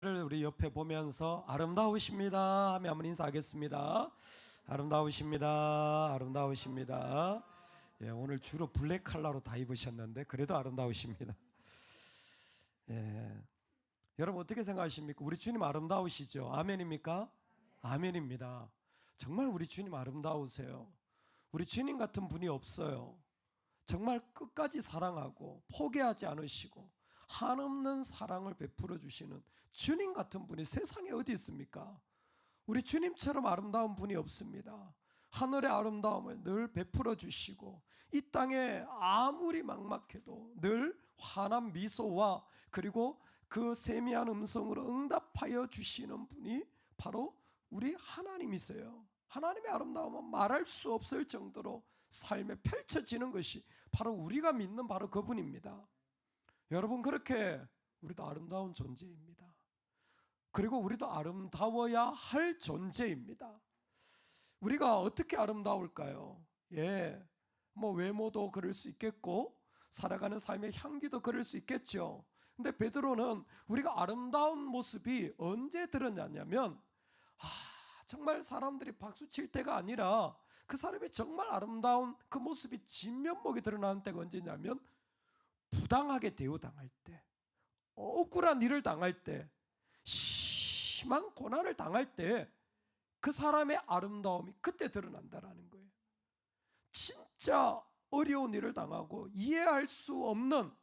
우리 옆에 보면서 아름다우십니다 하며 한번 인사하겠습니다. 아름다우십니다. 아름다우십니다. 예, 오늘 주로 블랙 컬러로 다 입으셨는데 그래도 아름다우십니다. 예, 여러분 어떻게 생각하십니까? 우리 주님 아름다우시죠? 아멘입니까? 아멘입니다. 정말 우리 주님 아름다우세요. 우리 주님 같은 분이 없어요. 정말 끝까지 사랑하고 포기하지 않으시고 한없는 사랑을 베풀어 주시는 주님 같은 분이 세상에 어디 있습니까? 우리 주님처럼 아름다운 분이 없습니다. 하늘의 아름다움을 늘 베풀어 주시고 이 땅에 아무리 막막해도 늘 환한 미소와 그리고 그 세미한 음성으로 응답하여 주시는 분이 바로 우리 하나님이세요. 하나님의 아름다움은 말할 수 없을 정도로 삶에 펼쳐지는 것이 바로 우리가 믿는 바로 그분입니다. 여러분, 그렇게 우리도 아름다운 존재입니다. 그리고 우리도 아름다워야 할 존재입니다. 우리가 어떻게 아름다울까요? 뭐 외모도 그럴 수 있겠고 살아가는 삶의 향기도 그럴 수 있겠죠. 근데 베드로는 우리가 아름다운 모습이 언제 드러나냐면 정말 사람들이 박수 칠 때가 아니라 그 사람이 정말 아름다운 그 모습이 진면목이 드러나는 때가 언제냐면 부당하게 대우당할 때, 억울한 일을 당할 때, 심한 고난을 당할 때 그 사람의 아름다움이 그때 드러난다라는 거예요. 진짜 어려운 일을 당하고 이해할 수 없는,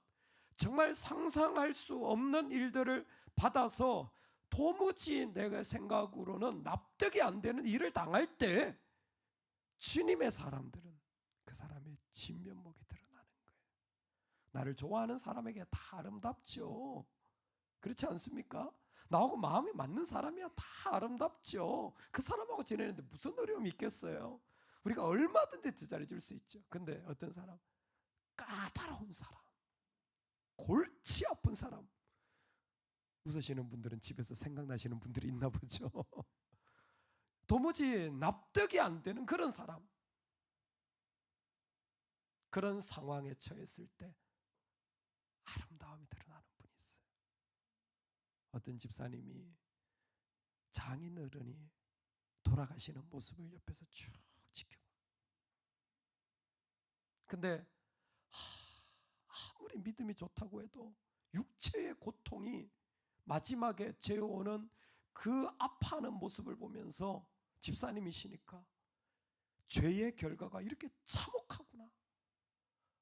정말 상상할 수 없는 일들을 받아서 도무지 내가 생각으로는 납득이 안 되는 일을 당할 때 주님의 사람들은 그 사람의 진면목이 드러나는 거예요. 나를 좋아하는 사람에게 다 아름답죠. 그렇지 않습니까? 나하고 마음이 맞는 사람이야 다 아름답죠. 그 사람하고 지내는데 무슨 어려움이 있겠어요? 우리가 얼마든지 제자리 줄 수 있죠. 근데 어떤 사람? 까다로운 사람, 골치 아픈 사람. 웃으시는 분들은 집에서 생각나시는 분들이 있나 보죠. 도무지 납득이 안 되는 그런 사람, 그런 상황에 처했을 때 아름다움이 드러나는 분이 있어요. 어떤 집사님이 장인 어른이 돌아가시는 모습을 옆에서 쭉 지켜봐. 근데 아무리 믿음이 좋다고 해도 육체의 고통이 마지막에 재어오는 그 아파하는 모습을 보면서 집사님이시니까 죄의 결과가 이렇게 참혹하구나,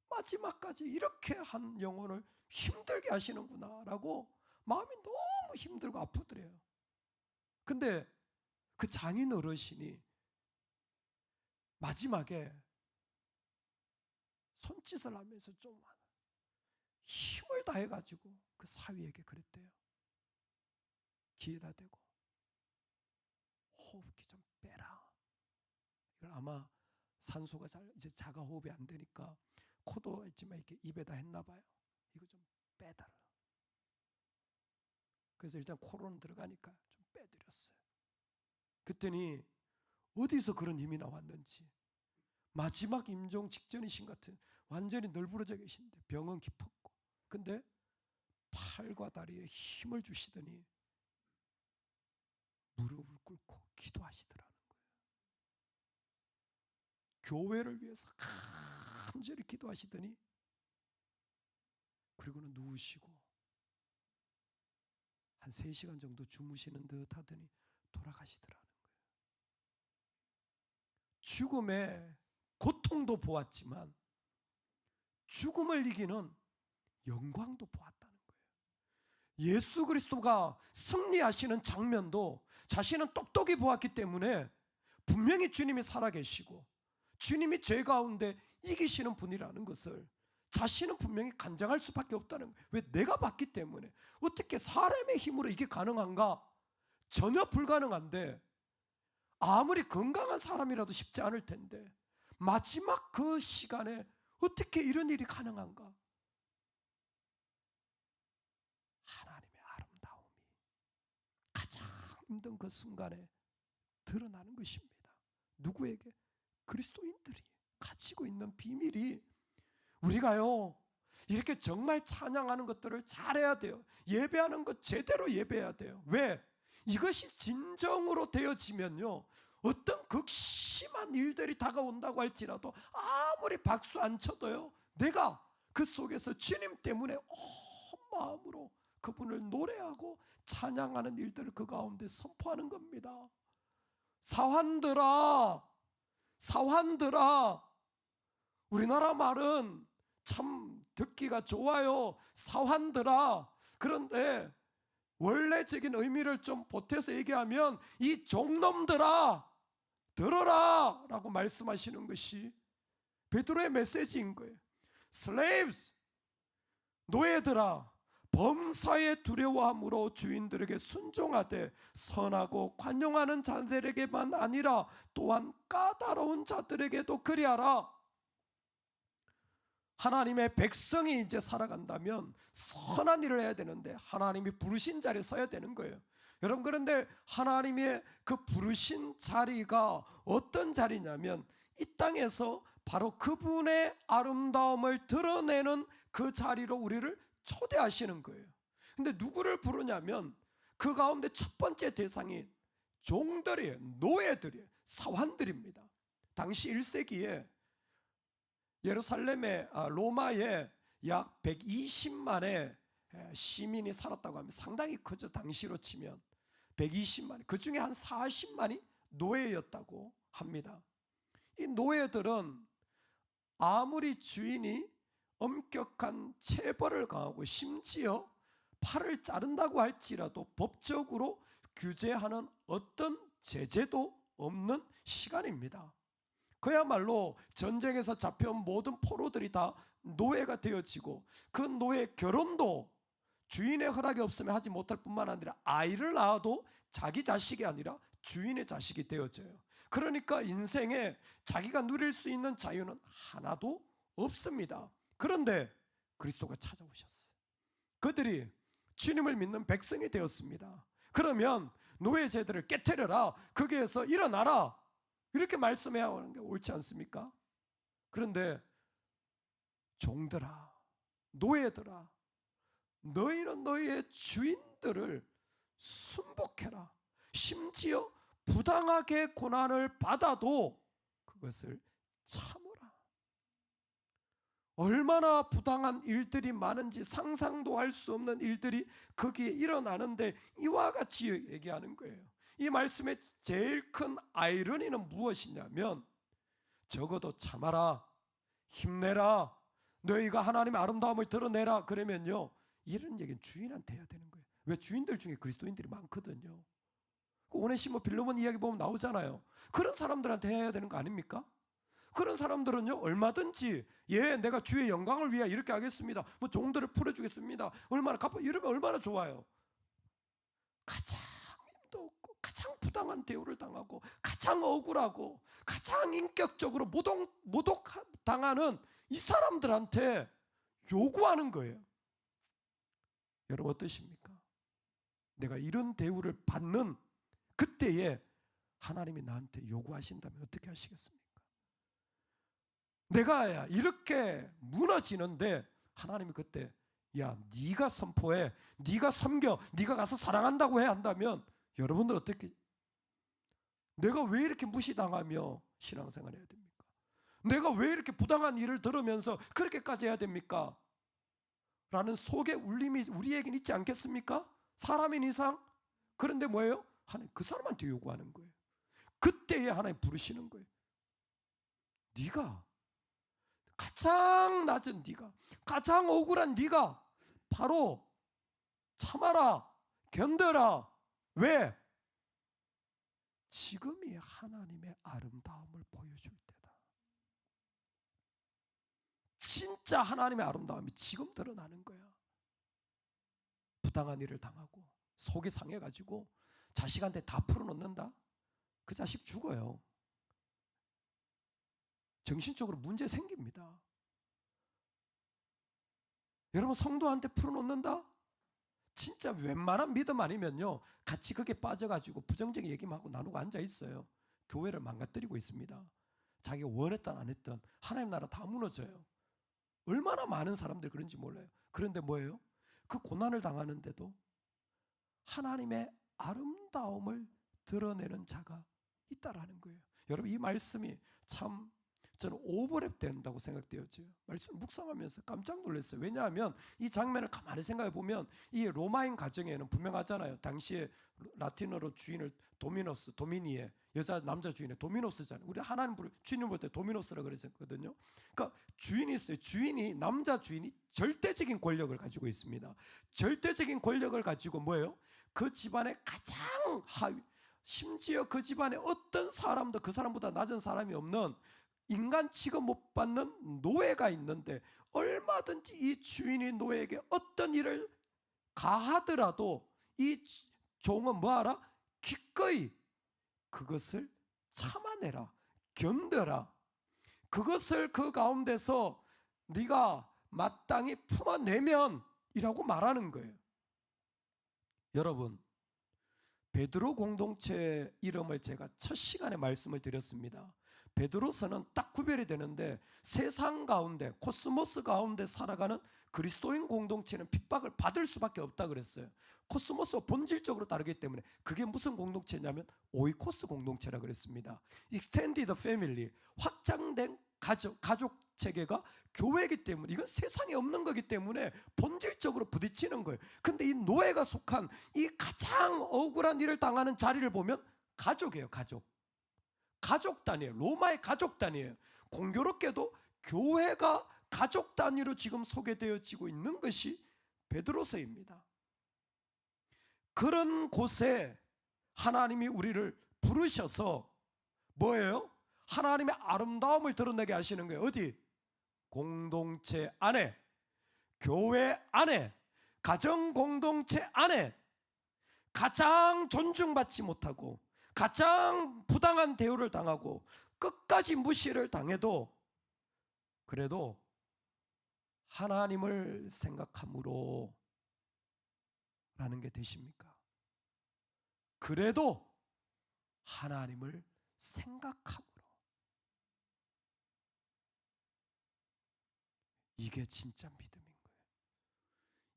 마지막까지 이렇게 한 영혼을 힘들게 하시는구나 라고 마음이 너무 힘들고 아프더래요. 근데 그 장인 어르신이 마지막에 손짓을 하면서 좀 힘을 다해가지고 그 사위에게 그랬대요. 귀에다 대고 호흡기 좀 빼라. 이걸 아마 산소가 이제 자가 호흡이 안 되니까 코도 있지만 이렇게 입에다 했나 봐요. 이거 좀 빼달라. 그래서 일단 코로는 들어가니까 좀 빼드렸어요. 그랬더니 어디서 그런 힘이 나왔는지 마지막 임종 직전이신 것 같은, 완전히 널브러져 계신데 병은 깊었고, 근데 팔과 다리에 힘을 주시더니 무릎을 꿇고 기도하시더라는 거예요. 교회를 위해서 간절히 기도하시더니 그리고는 누우시고 한 3시간 정도 주무시는 듯 하더니 돌아가시더라는 거예요. 죽음의 고통도 보았지만 죽음을 이기는 영광도 보았다는 거예요. 예수 그리스도가 승리하시는 장면도 자신은 똑똑히 보았기 때문에 분명히 주님이 살아계시고 주님이 죄 가운데 이기시는 분이라는 것을 자신은 분명히 간증할 수밖에 없다는 거예요. 왜? 내가 봤기 때문에. 어떻게 사람의 힘으로 이게 가능한가? 전혀 불가능한데, 아무리 건강한 사람이라도 쉽지 않을 텐데 마지막 그 시간에 어떻게 이런 일이 가능한가? 하나님의 아름다움이 가장 힘든 그 순간에 드러나는 것입니다. 누구에게? 그리스도인들이 가지고 있는 비밀이, 우리가요 이렇게 정말 찬양하는 것들을 잘해야 돼요. 예배하는 것 제대로 예배해야 돼요. 왜? 이것이 진정으로 되어지면요, 어떤 극심한 일들이 다가온다고 할지라도 아무리 박수 안 쳐도요, 내가 그 속에서 주님 때문에 온 마음으로 그분을 노래하고 찬양하는 일들을 그 가운데 선포하는 겁니다. 사환들아, 사환들아. 우리나라 말은 참 듣기가 좋아요. 사환들아. 그런데 원래적인 의미를 좀 보태서 얘기하면 이 종놈들아 들어라 라고 말씀하시는 것이 베드로의 메시지인 거예요. Slaves, 노예들아, 범사에 두려워함으로 주인들에게 순종하되 선하고 관용하는 자들에게만 아니라 또한 까다로운 자들에게도 그리하라. 하나님의 백성이 이제 살아간다면 선한 일을 해야 되는데 하나님이 부르신 자리에 서야 되는 거예요. 여러분, 그런데 하나님의 그 부르신 자리가 어떤 자리냐면 이 땅에서 바로 그분의 아름다움을 드러내는 그 자리로 우리를 초대하시는 거예요. 근데 누구를 부르냐면 그 가운데 첫 번째 대상이 종들이에요. 노예들이에요. 사환들입니다. 당시 1세기에 예루살렘의 로마에 약 120만의 시민이 살았다고 하면 상당히 크죠. 당시로 치면 120만, 그 중에 한 40만이 노예였다고 합니다. 이 노예들은 아무리 주인이 엄격한 체벌을 가하고 심지어 팔을 자른다고 할지라도 법적으로 규제하는 어떤 제재도 없는 시간입니다. 그야말로 전쟁에서 잡혀온 모든 포로들이 다 노예가 되어지고 그 노예 결혼도 주인의 허락이 없으면 하지 못할 뿐만 아니라 아이를 낳아도 자기 자식이 아니라 주인의 자식이 되어져요. 그러니까 인생에 자기가 누릴 수 있는 자유는 하나도 없습니다. 그런데 그리스도가 찾아오셨어요. 그들이 주님을 믿는 백성이 되었습니다. 그러면 노예 제도를 깨트려라, 거기에서 일어나라, 이렇게 말씀해야 하는 게 옳지 않습니까? 그런데 종들아, 노예들아, 너희는 너희의 주인들을 순복해라. 심지어 부당하게 고난을 받아도 그것을 참으라. 얼마나 부당한 일들이 많은지 상상도 할 수 없는 일들이 거기에 일어나는데 이와 같이 얘기하는 거예요. 이 말씀의 제일 큰 아이러니는 무엇이냐면 적어도 참아라, 힘내라, 너희가 하나님의 아름다움을 드러내라. 그러면요, 이런 얘기는 주인한테 해야 되는 거예요. 왜? 주인들 중에 그리스도인들이 많거든요. 오네시모 빌레몬 이야기 보면 나오잖아요. 그런 사람들한테 해야 되는 거 아닙니까? 그런 사람들은요, 얼마든지 내가 주의 영광을 위해 이렇게 하겠습니다, 뭐 종들을 풀어주겠습니다, 얼마나 갚아, 이러면 얼마나 좋아요. 가장 힘도 없고 가장 부당한 대우를 당하고 가장 억울하고 가장 인격적으로 모독당하는 이 사람들한테 요구하는 거예요. 여러분 어떠십니까? 내가 이런 대우를 받는 그때에 하나님이 나한테 요구하신다면 어떻게 하시겠습니까? 내가 이렇게 무너지는데 하나님이 그때 야, 네가 선포해, 네가 섬겨, 네가 가서 사랑한다고 해 한다면 여러분들 어떻게, 내가 왜 이렇게 무시당하며 신앙생활 해야 됩니까? 내가 왜 이렇게 부당한 일을 들으면서 그렇게까지 해야 됩니까? 라는 속의 울림이 우리에겐 있지 않겠습니까? 사람인 이상. 그런데 뭐예요? 하나님 그 사람한테 요구하는 거예요. 그때에 하나님 부르시는 거예요. 네가 가장 낮은 네가, 가장 억울한 네가 바로 참아라, 견뎌라. 왜? 지금이 하나님의 아름다움을 보여줄 때다. 진짜 하나님의 아름다움이 지금 드러나는 거야. 부당한 일을 당하고 속이 상해가지고 자식한테 다 풀어놓는다? 그 자식 죽어요. 정신적으로 문제 생깁니다. 여러분 성도한테 풀어놓는다? 진짜 웬만한 믿음 아니면요, 같이 거기에 빠져가지고 부정적인 얘기만 하고 나누고 앉아있어요. 교회를 망가뜨리고 있습니다. 자기가 원했든 안 했든 하나님 나라 다 무너져요. 얼마나 많은 사람들이 그런지 몰라요. 그런데 뭐예요? 그 고난을 당하는데도 하나님의 아름다움을 드러내는 자가 있다라는 거예요. 여러분, 이 말씀이 참 저는 오버랩 된다고 생각되었죠. 말씀을 묵상하면서 깜짝 놀랐어요. 왜냐하면 이 장면을 가만히 생각해 보면 이 로마인 가정에는 분명하잖아요. 당시에 라틴어로 주인을 도미니에 여자 남자 주인의 도미노스잖아요. 우리 하나님 주인을 볼 때 도미노스라고 그랬었거든요. 그러니까 주인이 있어요. 남자 주인이 절대적인 권력을 가지고 있습니다. 절대적인 권력을 가지고 뭐예요? 그 집안의 가장 하위, 심지어 그 집안에 어떤 사람도 그 사람보다 낮은 사람이 없는 인간 취급 못 받는 노예가 있는데 얼마든지 이 주인이 노예에게 어떤 일을 가하더라도 이 종은 뭐하라? 기꺼이 그것을 참아내라, 견뎌라. 그것을 그 가운데서 네가 마땅히 품어내면 이라고 말하는 거예요. 여러분, 베드로 공동체 이름을 제가 첫 시간에 말씀을 드렸습니다. 베드로서는 딱 구별이 되는데 세상 가운데, 코스모스 가운데 살아가는 그리스도인 공동체는 핍박을 받을 수밖에 없다 그랬어요. 코스모스와 본질적으로 다르기 때문에. 그게 무슨 공동체냐면 오이코스 공동체라 그랬습니다. Extended Family, 확장된 가족 체계가 교회이기 때문에, 이건 세상에 없는 거기 때문에 본질적으로 부딪히는 거예요. 근데 이 노예가 속한 이 가장 억울한 일을 당하는 자리를 보면 가족이에요. 가족 단위예요. 로마의 가족 단위예요. 공교롭게도 교회가 가족 단위로 지금 소개되어지고 있는 것이 베드로서입니다. 그런 곳에 하나님이 우리를 부르셔서 뭐예요? 하나님의 아름다움을 드러내게 하시는 거예요. 어디? 공동체 안에, 교회 안에, 가정 공동체 안에 가장 존중받지 못하고 가장 부당한 대우를 당하고 끝까지 무시를 당해도 그래도 하나님을 생각함으로 라는 게 되십니까? 그래도 하나님을 생각함으로. 이게 진짜 믿음인 거예요.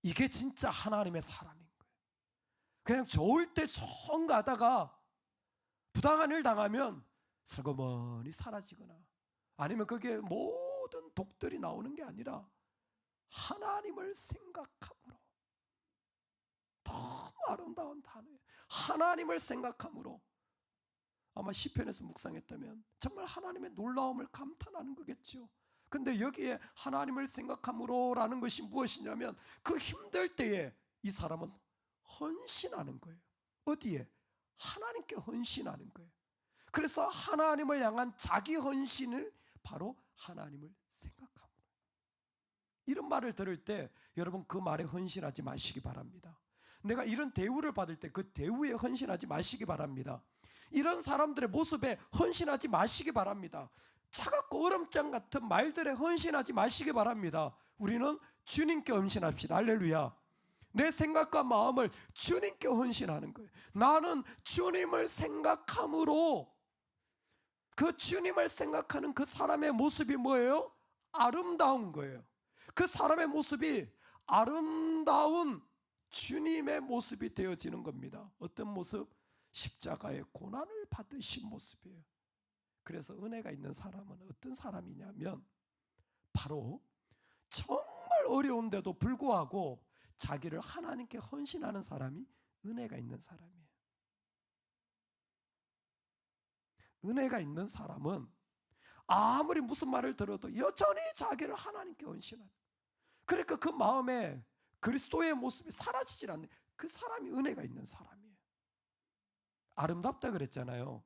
이게 진짜 하나님의 사람인 거예요. 그냥 좋을 때 정 가다가 부당한 일 당하면 슬그머니 사라지거나 아니면 그게 모든 독들이 나오는 게 아니라 하나님을 생각함으로. 너무 아름다운 단어예요. 하나님을 생각함으로. 아마 시편에서 묵상했다면 정말 하나님의 놀라움을 감탄하는 거겠죠. 근데 여기에 하나님을 생각함으로 라는 것이 무엇이냐면 그 힘들 때에 이 사람은 헌신하는 거예요. 어디에? 하나님께 헌신하는 거예요. 그래서 하나님을 향한 자기 헌신을 바로 하나님을 생각함으로. 이런 말을 들을 때 여러분 그 말에 헌신하지 마시기 바랍니다. 내가 이런 대우를 받을 때 그 대우에 헌신하지 마시기 바랍니다. 이런 사람들의 모습에 헌신하지 마시기 바랍니다. 차갑고 얼음장 같은 말들에 헌신하지 마시기 바랍니다. 우리는 주님께 헌신합시다. 할렐루야. 내 생각과 마음을 주님께 헌신하는 거예요. 나는 주님을 생각함으로. 그 주님을 생각하는 그 사람의 모습이 뭐예요? 아름다운 거예요. 그 사람의 모습이 아름다운 주님의 모습이 되어지는 겁니다. 어떤 모습? 십자가의 고난을 받으신 모습이에요. 그래서 은혜가 있는 사람은 어떤 사람이냐면 바로 정말 어려운데도 불구하고 자기를 하나님께 헌신하는 사람이 은혜가 있는 사람이에요. 은혜가 있는 사람은 아무리 무슨 말을 들어도 여전히 자기를 하나님께 헌신하는, 그러니까 그 마음에 그리스도의 모습이 사라지질 않는 그 사람이 은혜가 있는 사람이에요. 아름답다 그랬잖아요.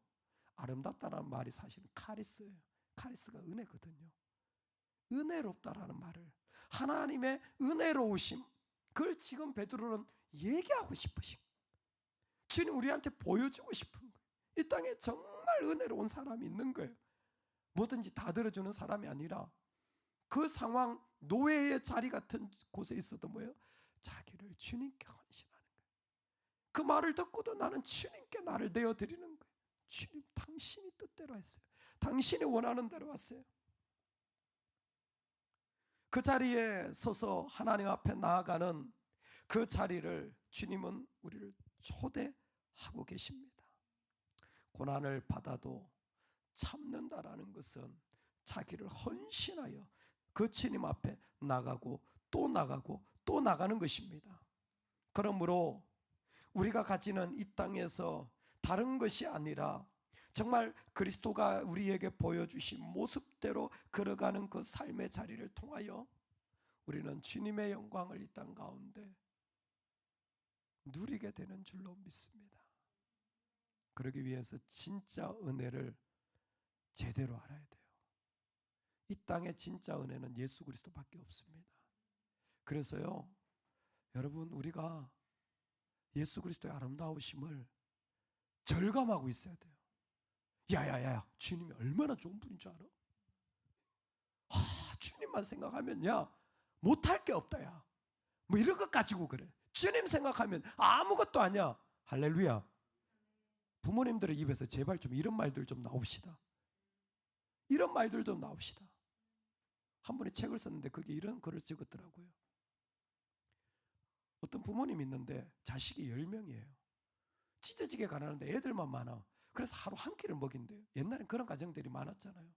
아름답다라는 말이 사실은 카리스예요. 카리스가 은혜거든요. 은혜롭다라는 말을, 하나님의 은혜로우심, 그걸 지금 베드로는 얘기하고 싶으신 거예요. 주님 우리한테 보여주고 싶은 거예요. 이 땅에 정말 은혜로운 사람이 있는 거예요. 뭐든지 다 들어주는 사람이 아니라 그 상황, 노예의 자리 같은 곳에 있어도 뭐예요? 자기를 주님께 헌신하는 거예요. 그 말을 듣고도 나는 주님께 나를 내어드리는 거예요. 주님, 당신이 뜻대로 했어요. 당신이 원하는 대로 왔어요. 그 자리에 서서 하나님 앞에 나아가는 그 자리를 주님은 우리를 초대하고 계십니다. 고난을 받아도 참는다라는 것은 자기를 헌신하여 그 주님 앞에 나가고 또 나가고 또 나가는 것입니다. 그러므로 우리가 가지는 이 땅에서 다른 것이 아니라 정말 그리스도가 우리에게 보여주신 모습대로 걸어가는 그 삶의 자리를 통하여 우리는 주님의 영광을 이 땅 가운데 누리게 되는 줄로 믿습니다. 그러기 위해서 진짜 은혜를 제대로 알아야 돼요. 이 땅의 진짜 은혜는 예수 그리스도밖에 없습니다. 그래서요, 여러분, 우리가 예수 그리스도의 아름다우심을 절감하고 있어야 돼요. 야야야, 주님이 얼마나 좋은 분인 줄 알아? 주님만 생각하면 야 못할 게 없다. 야 뭐 이런 것 가지고 그래. 주님 생각하면 아무것도 아니야. 할렐루야. 부모님들의 입에서 제발 좀 이런 말들 좀 나옵시다. 이런 말들 좀 나옵시다. 한 분이 책을 썼는데 거기에 이런 글을 적었더라고요. 어떤 부모님이 있는데 자식이 10명이에요. 찢어지게 가난한데 애들만 많아. 그래서 하루 한 끼를 먹인대요. 옛날엔 그런 가정들이 많았잖아요.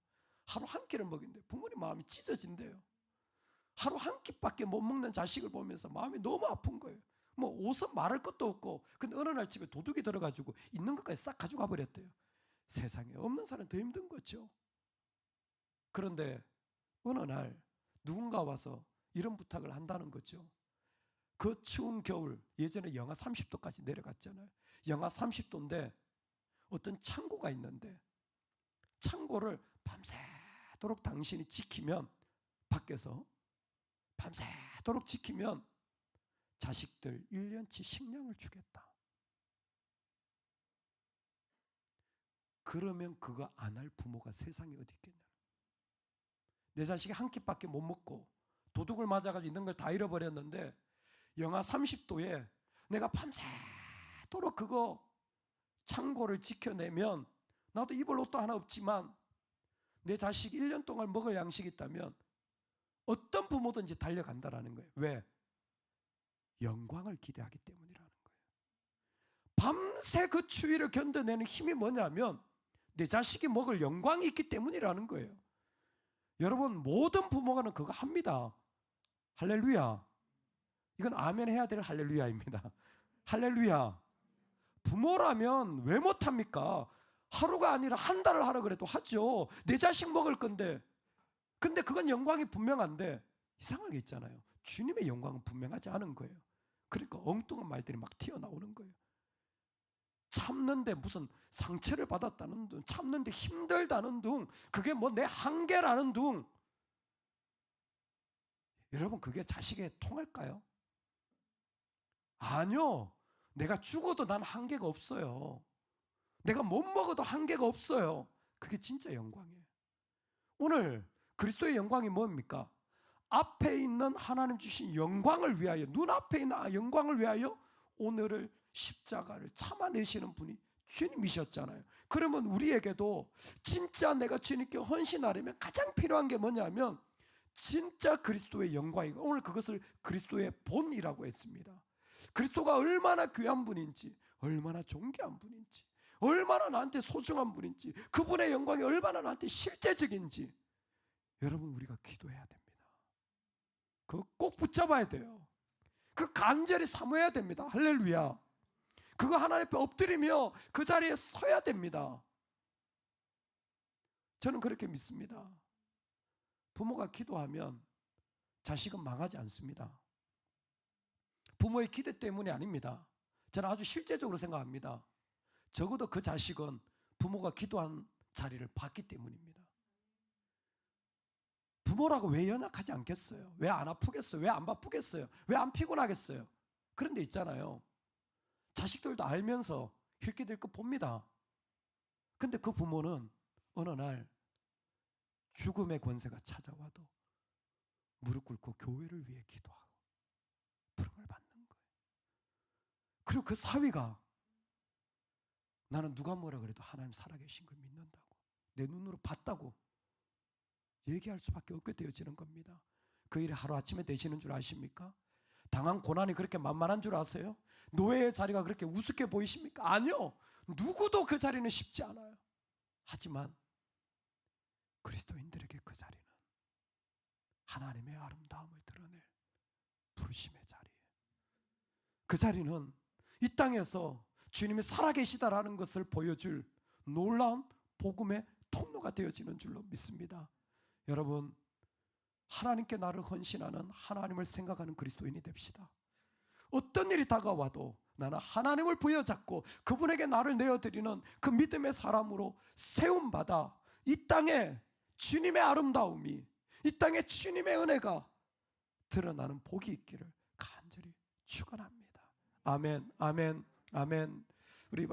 하루 한 끼를 먹인대요. 부모님 마음이 찢어진대요. 하루 한 끼밖에 못 먹는 자식을 보면서 마음이 너무 아픈 거예요. 뭐 옷은 말할 것도 없고, 근데 어느 날 집에 도둑이 들어가지고 있는 것까지 싹 가져가 버렸대요. 세상에 없는 사람 더 힘든 거죠. 그런데 어느 날 누군가 와서 이런 부탁을 한다는 거죠. 그 추운 겨울, 예전에 영하 30도까지 내려갔잖아요. 영하 30도인데 어떤 창고가 있는데 창고를 밤새도록 당신이 지키면, 밖에서 밤새도록 지키면 자식들 1년치 식량을 주겠다. 그러면 그거 안 할 부모가 세상에 어디 있겠냐. 내 자식이 한 끼밖에 못 먹고 도둑을 맞아가지고 있는 걸 다 잃어버렸는데 영하 30도에 내가 밤새도록 그거 창고를 지켜내면 나도 입을 옷도 하나 없지만 내 자식 1년 동안 먹을 양식이 있다면 어떤 부모든지 달려간다라는 거예요. 왜? 영광을 기대하기 때문이라는 거예요. 밤새 그 추위를 견뎌내는 힘이 뭐냐면 내 자식이 먹을 영광이 있기 때문이라는 거예요. 여러분, 모든 부모가 그거 합니다. 할렐루야. 이건 아멘 해야 될 할렐루야입니다. 할렐루야. 부모라면 왜 못합니까? 하루가 아니라 한 달을 하라 그래도 하죠. 내 자식 먹을 건데. 근데 그건 영광이 분명한데 이상하게 있잖아요. 주님의 영광은 분명하지 않은 거예요. 그러니까 엉뚱한 말들이 막 튀어나오는 거예요. 참는데 무슨 상처를 받았다는 둥, 참는데 힘들다는 둥, 그게 뭐 내 한계라는 둥. 여러분, 그게 자식에 통할까요? 아니요. 내가 죽어도 난 한계가 없어요. 내가 못 먹어도 한계가 없어요. 그게 진짜 영광이에요. 오늘 그리스도의 영광이 뭡니까? 앞에 있는 하나님 주신 영광을 위하여, 눈앞에 있는 영광을 위하여 오늘을 십자가를 참아내시는 분이 주님이셨잖아요. 그러면 우리에게도 진짜 내가 주님께 헌신하려면 가장 필요한 게 뭐냐면 진짜 그리스도의 영광이고, 오늘 그것을 그리스도의 본이라고 했습니다. 그리스도가 얼마나 귀한 분인지, 얼마나 존귀한 분인지, 얼마나 나한테 소중한 분인지, 그분의 영광이 얼마나 나한테 실제적인지 여러분, 우리가 기도해야 됩니다. 그거 꼭 붙잡아야 돼요. 그 간절히 사모해야 됩니다. 할렐루야. 그거 하나님 앞에 엎드리며 그 자리에 서야 됩니다. 저는 그렇게 믿습니다. 부모가 기도하면 자식은 망하지 않습니다. 부모의 기대 때문이 아닙니다. 저는 아주 실제적으로 생각합니다. 적어도 그 자식은 부모가 기도한 자리를 봤기 때문입니다. 부모라고 왜 연약하지 않겠어요? 왜 안 아프겠어요? 왜 안 바쁘겠어요? 왜 안 피곤하겠어요? 그런데 있잖아요, 자식들도 알면서 힐끗힐끗 봅니다. 근데 그 부모는 어느 날 죽음의 권세가 찾아와도 무릎 꿇고 교회를 위해 기도하고 부름을 받는 거예요. 그리고 그 사위가 나는 누가 뭐라 그래도 하나님 살아계신 걸 믿는다고, 내 눈으로 봤다고 얘기할 수밖에 없게 되어지는 겁니다. 그 일이 하루아침에 되시는 줄 아십니까? 당한 고난이 그렇게 만만한 줄 아세요? 노예의 자리가 그렇게 우습게 보이십니까? 아니요. 누구도 그 자리는 쉽지 않아요. 하지만 그리스도인들에게 그 자리는 하나님의 아름다움을 드러낼 부르심의 자리예요. 그 자리는 이 땅에서 주님이 살아계시다라는 것을 보여줄 놀라운 복음의 통로가 되어지는 줄로 믿습니다. 여러분, 하나님께 나를 헌신하는, 하나님을 생각하는 그리스도인이 됩시다. 어떤 일이 다가와도 나는 하나님을 부여잡고 그분에게 나를 내어드리는 그 믿음의 사람으로 세움받아 이 땅에 주님의 아름다움이, 이 땅에 주님의 은혜가 드러나는 복이 있기를 간절히 축원합니다. 아멘, 아멘, 아멘. 우리